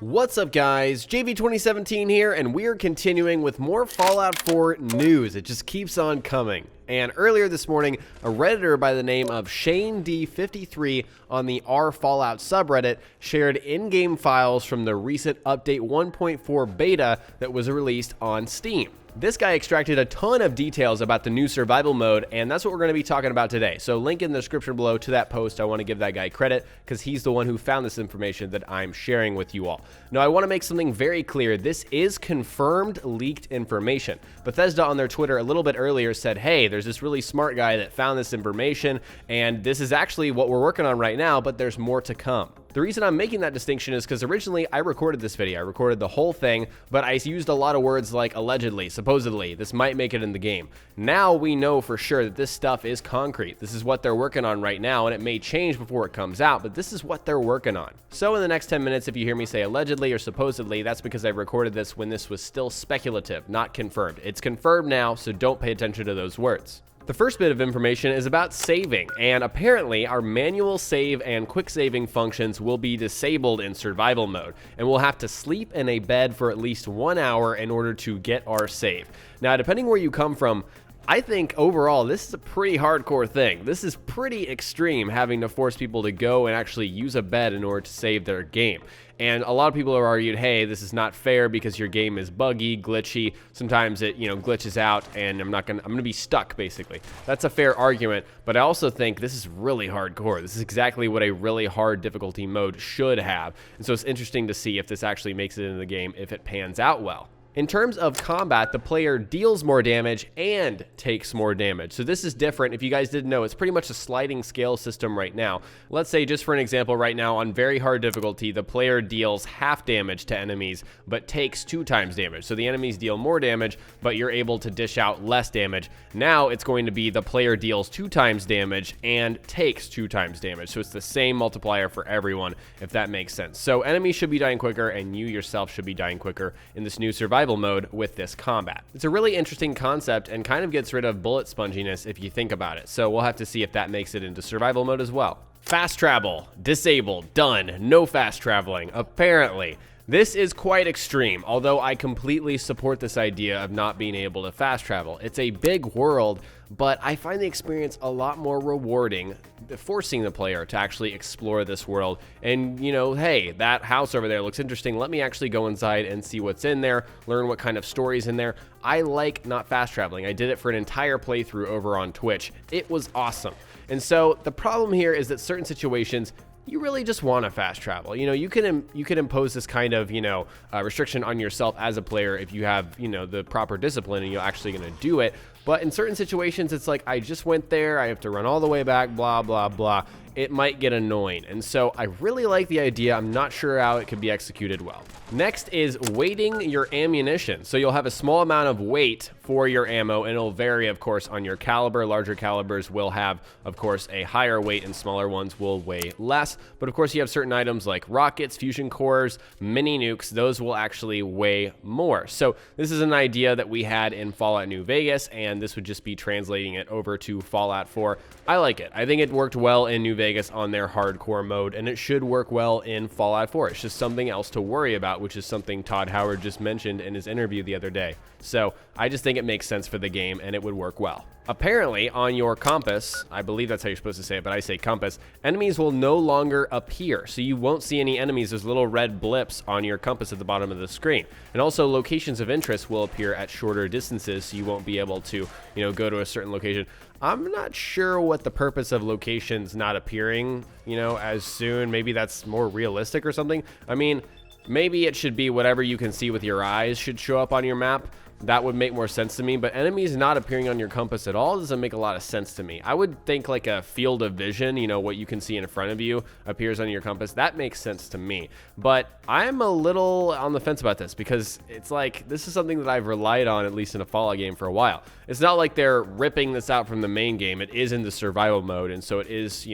What's up guys, JV2017 here, and we are continuing with more Fallout 4 news. It just keeps on coming. And earlier this morning, a Redditor by the name of Shane D53 on the R Fallout subreddit shared in-game files from the recent update 1.4 beta that was released on Steam. This guy extracted a ton of details about the new survival mode, and that's what we're going to be talking about today. So link in the description below to that post. I want to give that guy credit because he's the one who found this information that I'm sharing with you all. Now, I want to make something very clear. This is confirmed leaked information. Bethesda on their Twitter a little bit earlier said, hey, there's this really smart guy that found this information, and this is actually what we're working on right now, but there's more to come. The reason I'm making that distinction is because originally I recorded this video. I recorded the whole thing, but I used a lot of words like allegedly, supposedly, this might make it in the game. Now we know for sure that this stuff is concrete. This is what they're working on right now, and it may change before it comes out, but this is what they're working on. So in the next 10 minutes, if you hear me say allegedly or supposedly, that's because I recorded this when this was still speculative, not confirmed. It's confirmed now, so don't pay attention to those words. The first bit of information is about saving, and apparently our manual save and quick saving functions will be disabled in survival mode, and we'll have to sleep in a bed for at least 1 hour in order to get our save. Now, depending where you come from, I think overall this is a pretty hardcore thing. This is pretty extreme, having to force people to go and actually use a bed in order to save their game. And a lot of people have argued, hey, this is not fair because your game is buggy, glitchy. Sometimes it, glitches out and I'm gonna be stuck basically. That's a fair argument, but I also think this is really hardcore. This is exactly what a really hard difficulty mode should have. And so it's interesting to see if this actually makes it into the game, if it pans out well. In terms of combat, the player deals more damage and takes more damage. So this is different. If you guys didn't know, it's pretty much a sliding scale system right now. Let's say, just for an example, right now on very hard difficulty, the player deals half damage to enemies, but takes 2 times damage. So the enemies deal more damage, but you're able to dish out less damage. Now it's going to be the player deals 2 times damage and takes 2 times damage. So it's the same multiplier for everyone, if that makes sense. So enemies should be dying quicker, and you yourself should be dying quicker in this new survival mode with this combat. It's a really interesting concept and kind of gets rid of bullet sponginess if you think about it. So we'll have to see if that makes it into survival mode as well. Fast travel, disabled, done, no fast traveling, apparently. This is quite extreme, although I completely support this idea of not being able to fast travel. It's a big world, but I find the experience a lot more rewarding, forcing the player to actually explore this world. And, hey, that house over there looks interesting. Let me actually go inside and see what's in there, learn what kind of story's in there. I like not fast traveling. I did it for an entire playthrough over on Twitch. It was awesome. And so the problem here is that certain situations, you really just want to fast travel. You can impose this kind of, restriction on yourself as a player if you have, the proper discipline and you're actually going to do it. But in certain situations, it's like, I just went there, I have to run all the way back, blah, blah, blah. It might get annoying. And so I really like the idea. I'm not sure how it could be executed well. Next is weighting your ammunition. So you'll have a small amount of weight for your ammo, and it'll vary, of course, on your caliber. Larger calibers will have, of course, a higher weight, and smaller ones will weigh less. But of course, you have certain items like rockets, fusion cores, mini nukes. Those will actually weigh more. So this is an idea that we had in Fallout New Vegas, and this would just be translating it over to Fallout 4. I like it. I think it worked well in New Vegas on their hardcore mode, and it should work well in Fallout 4. It's just something else to worry about, which is something Todd Howard just mentioned in his interview the other day. So I just think it makes sense for the game, and it would work well. Apparently, on your compass, I believe that's how you're supposed to say it, but I say compass, enemies will no longer appear. So you won't see any enemies. There's little red blips on your compass at the bottom of the screen. And also, locations of interest will appear at shorter distances, so you won't be able to, go to a certain location. I'm not sure what the purpose of locations not appearing, as soon. Maybe that's more realistic or something. I mean, maybe it should be whatever you can see with your eyes should show up on your map. That would make more sense to me, but enemies not appearing on your compass at all doesn't make a lot of sense to me. I would think like a field of vision, what you can see in front of you appears on your compass. That makes sense to me, but I'm a little on the fence about this because it's like, this is something that I've relied on, at least in a Fallout game, for a while. It's not like they're ripping this out from the main game. It is in the survival mode, and so it is,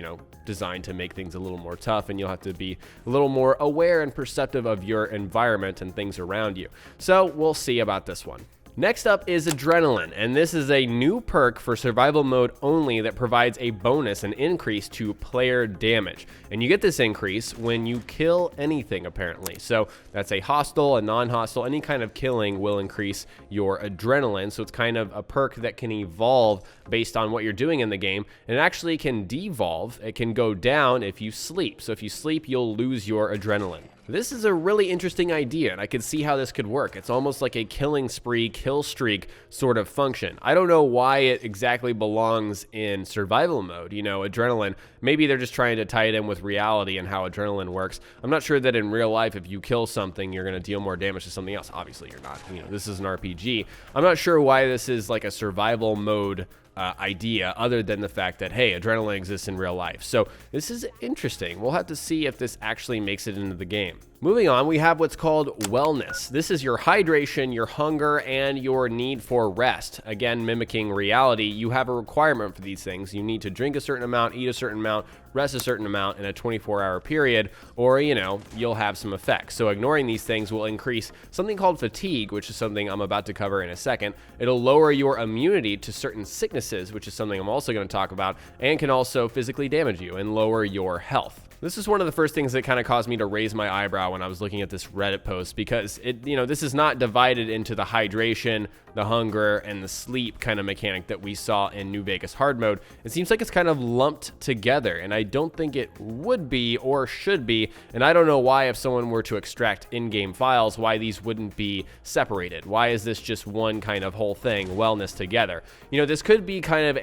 designed to make things a little more tough, and you'll have to be a little more aware and perceptive of your environment and things around you. So we'll see about this one. Next up is adrenaline, and this is a new perk for survival mode only that provides a bonus, an increase to player damage. And you get this increase when you kill anything, apparently. So that's a hostile, a non-hostile, any kind of killing will increase your adrenaline. So it's kind of a perk that can evolve based on what you're doing in the game, and it actually can devolve. It can go down if you sleep. So if you sleep, you'll lose your adrenaline. This is a really interesting idea, and I could see how this could work. It's almost like a killing spree, kill streak sort of function. I don't know why it exactly belongs in survival mode, you know, adrenaline. Maybe they're just trying to tie it in with reality and how adrenaline works. I'm not sure that in real life, if you kill something, you're going to deal more damage to something else. Obviously, you're not. You know, this is an RPG. I'm not sure why this is like a survival mode idea, other than the fact that, hey, adrenaline exists in real life. So this is interesting. We'll have to see if this actually makes it into the game. Moving on, we have what's called wellness. This is your hydration, your hunger, and your need for rest. Again, mimicking reality, you have a requirement for these things. You need to drink a certain amount, eat a certain amount, rest a certain amount in a 24-hour period, or, you know, you'll have some effects. So ignoring these things will increase something called fatigue, which is something I'm about to cover in a second. It'll lower your immunity to certain sicknesses, which is something I'm also going to talk about, and can also physically damage you and lower your health. This is one of the first things that kind of caused me to raise my eyebrow when I was looking at this Reddit post, because this is not divided into the hydration, the hunger, and the sleep kind of mechanic that we saw in New Vegas hard mode. It seems like it's kind of lumped together, and I don't think it would be or should be, and I don't know why, if someone were to extract in-game files, why these wouldn't be separated. Why is this just one kind of whole thing, wellness together? You know, this could be kind of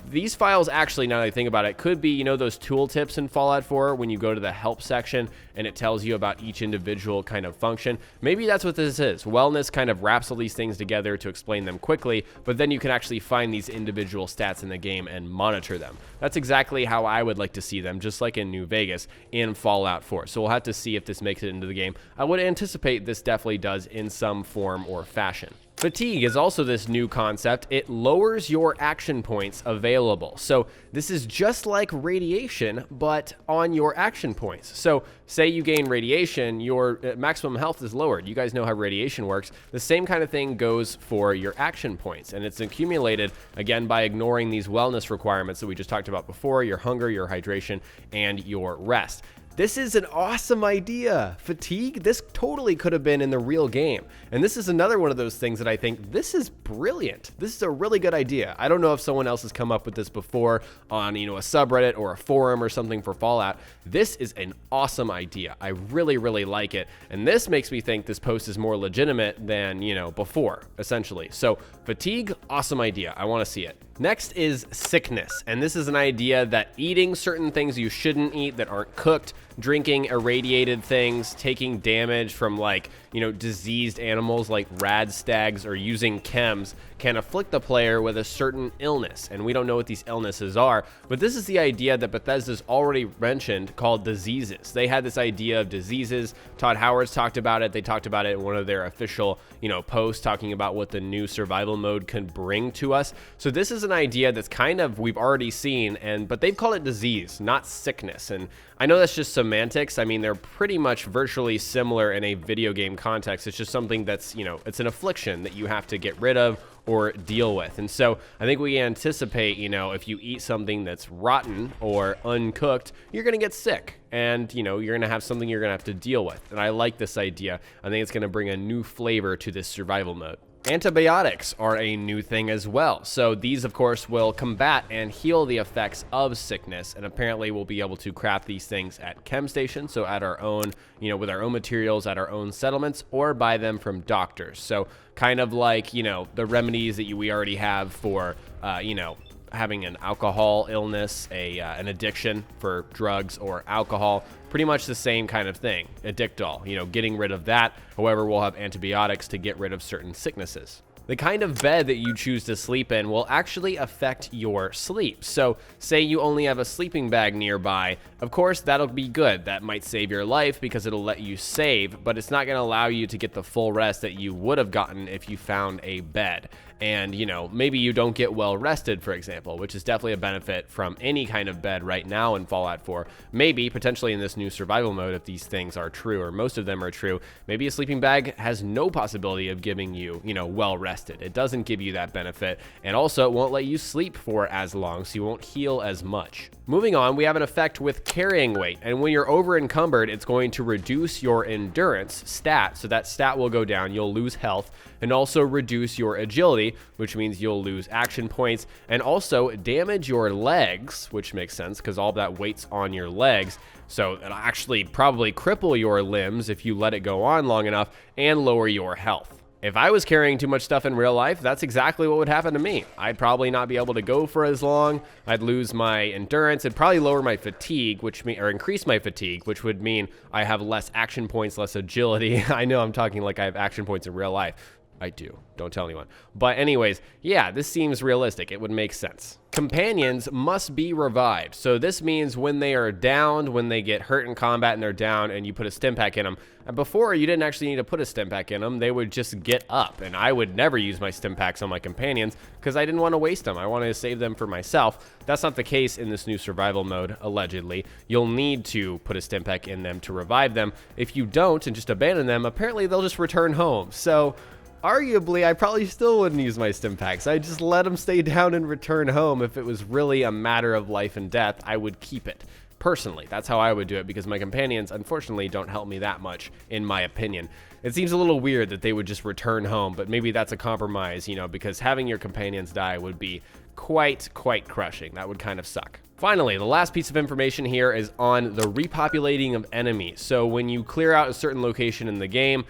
these files actually, now that I think about it, could be, you know, those tooltips in Fallout 4 when you go to the help section and it tells you about each individual kind of function. Maybe that's what this is. Wellness kind of wraps all these things together to explain them quickly, but then you can actually find these individual stats in the game and monitor them. That's exactly how I would like to see them, just like in New Vegas in Fallout 4. So we'll have to see if this makes it into the game. I would anticipate this definitely does in some form or fashion. Fatigue is also this new concept. It lowers your action points available. So this is just like radiation, but on your action points. So say you gain radiation, your maximum health is lowered. You guys know how radiation works. The same kind of thing goes for your action points, and it's accumulated, again, by ignoring these wellness requirements that we just talked about before, your hunger, your hydration, and your rest. This is an awesome idea. Fatigue, this totally could have been in the real game. And this is another one of those things that I think, this is brilliant. This is a really good idea. I don't know if someone else has come up with this before on, you know, a subreddit or a forum or something for Fallout. This is an awesome idea. I really, really like it. And this makes me think this post is more legitimate than, you know, before, essentially. So fatigue, awesome idea. I want to see it. Next is sickness, and this is an idea that eating certain things you shouldn't eat that aren't cooked, drinking irradiated things, taking damage from, like, you know, diseased animals like rad stags, or using chems can afflict the player with a certain illness. And we don't know what these illnesses are, but this is the idea that Bethesda's already mentioned, called diseases. They had this idea of diseases. Todd Howard's talked about it. They talked about it in one of their official, you know, posts, talking about what the new survival mode can bring to us. So this is an idea that's kind of, we've already seen, but they've called it disease, not sickness. And I know that's just semantics. I mean, they're pretty much virtually similar in a video game context. It's just something that's, you know, it's an affliction that you have to get rid of or deal with. And so I think we anticipate, you know, if you eat something that's rotten or uncooked, you're going to get sick, and, you know, you're going to have something you're going to have to deal with. And I like this idea. I think it's going to bring a new flavor to this survival mode. Antibiotics are a new thing as well. So these, of course, will combat and heal the effects of sickness, and apparently we'll be able to craft these things at chem stations, so at our own, you know, with our own materials at our own settlements, or buy them from doctors. So kind of like, you know, the remedies that we already have for, you know, having an alcohol illness, an addiction for drugs or alcohol, pretty much the same kind of thing. Addictol, you know, getting rid of that. However, we'll have antibiotics to get rid of certain sicknesses. The kind of bed that you choose to sleep in will actually affect your sleep. So say you only have a sleeping bag nearby, of course that'll be good. That might save your life because it'll let you save, but it's not going to allow you to get the full rest that you would have gotten if you found a bed. and, you know, maybe you don't get well rested, for example, which is definitely a benefit from any kind of bed right now in Fallout 4. Maybe, potentially in this new survival mode, if these things are true, or most of them are true, maybe a sleeping bag has no possibility of giving you, you know, well rested. It doesn't give you that benefit, and also it won't let you sleep for as long, so you won't heal as much. Moving on, we have an effect with carrying weight, and when you're over encumbered, it's going to reduce your endurance stat, so that stat will go down, you'll lose health, and also reduce your agility, which means you'll lose action points, and also damage your legs, which makes sense because all that weight's on your legs. So it'll actually probably cripple your limbs if you let it go on long enough, and lower your health. If I was carrying too much stuff in real life, that's exactly what would happen to me. I'd probably not be able to go for as long. I'd lose my endurance. It'd probably lower my fatigue, or increase my fatigue, which would mean I have less action points, less agility. I know I'm talking like I have action points in real life. I do. Don't tell anyone. But anyways, yeah, this seems realistic. It would make sense. Companions must be revived. So this means when they are downed, when they get hurt in combat and they're down and you put a stim pack in them. And before, you didn't actually need to put a stim pack in them. They would just get up. And I would never use my stim packs on my companions because I didn't want to waste them. I wanted to save them for myself. That's not the case in this new survival mode, allegedly. You'll need to put a stim pack in them to revive them. If you don't and just abandon them, apparently they'll just return home. So arguably, I probably still wouldn't use my stim packs. I'd just let them stay down and return home. If it was really a matter of life and death, I would keep it. Personally, that's how I would do it, because my companions, unfortunately, don't help me that much, in my opinion. It seems a little weird that they would just return home, but maybe that's a compromise, you know, because having your companions die would be quite crushing. That would kind of suck. Finally, the last piece of information here is on the repopulating of enemies. So when you clear out a certain location in the game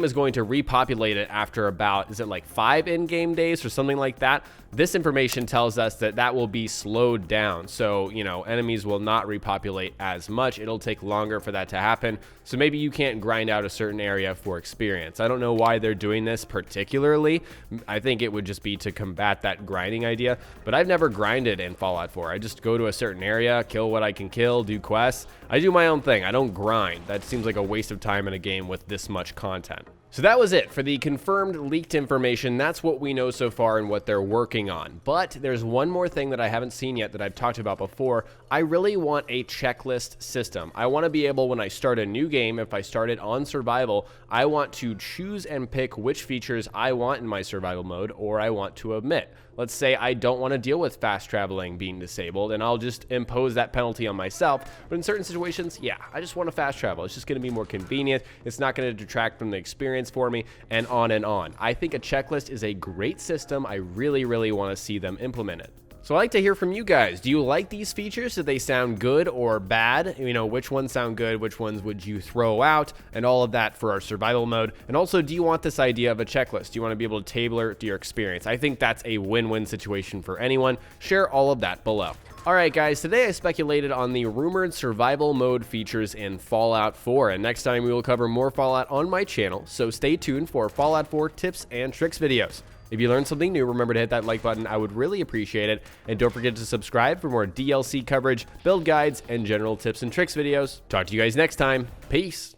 is going to repopulate it after about, is it like 5 in-game days or something like that? This information tells us that that will be slowed down. So, you know, enemies will not repopulate as much. It'll take longer for that to happen. So maybe you can't grind out a certain area for experience. I don't know why they're doing this particularly. I think it would just be to combat that grinding idea, but I've never grinded in Fallout 4. I just go to a certain area, kill what I can kill, do quests. I do my own thing. I don't grind. That seems like a waste of time in a game with this much content. So that was it for the confirmed leaked information. That's what we know so far and what they're working on. But there's one more thing that I haven't seen yet that I've talked about before. I really want a checklist system. I want to be able, when I start a new game, if I start it on survival, I want to choose and pick which features I want in my survival mode or I want to omit. Let's say I don't want to deal with fast traveling being disabled, and I'll just impose that penalty on myself. But in certain situations, yeah, I just want to fast travel. It's just going to be more convenient. It's not going to detract from the experience for me, and on and on. I think a checklist is a great system. I really want to see them implement it. So I'd like to hear from you guys. Do you like these features? Do they sound good or bad? You know, which ones sound good? Which ones would you throw out? And all of that for our survival mode. And also, do you want this idea of a checklist? Do you want to be able to tailor it to your experience? I think that's a win-win situation for anyone. Share all of that below. Alright guys, today I speculated on the rumored survival mode features in Fallout 4, and next time we will cover more Fallout on my channel, so stay tuned for Fallout 4 tips and tricks videos. If you learned something new, remember to hit that like button. I would really appreciate it. And don't forget to subscribe for more DLC coverage, build guides, and general tips and tricks videos. Talk to you guys next time. Peace.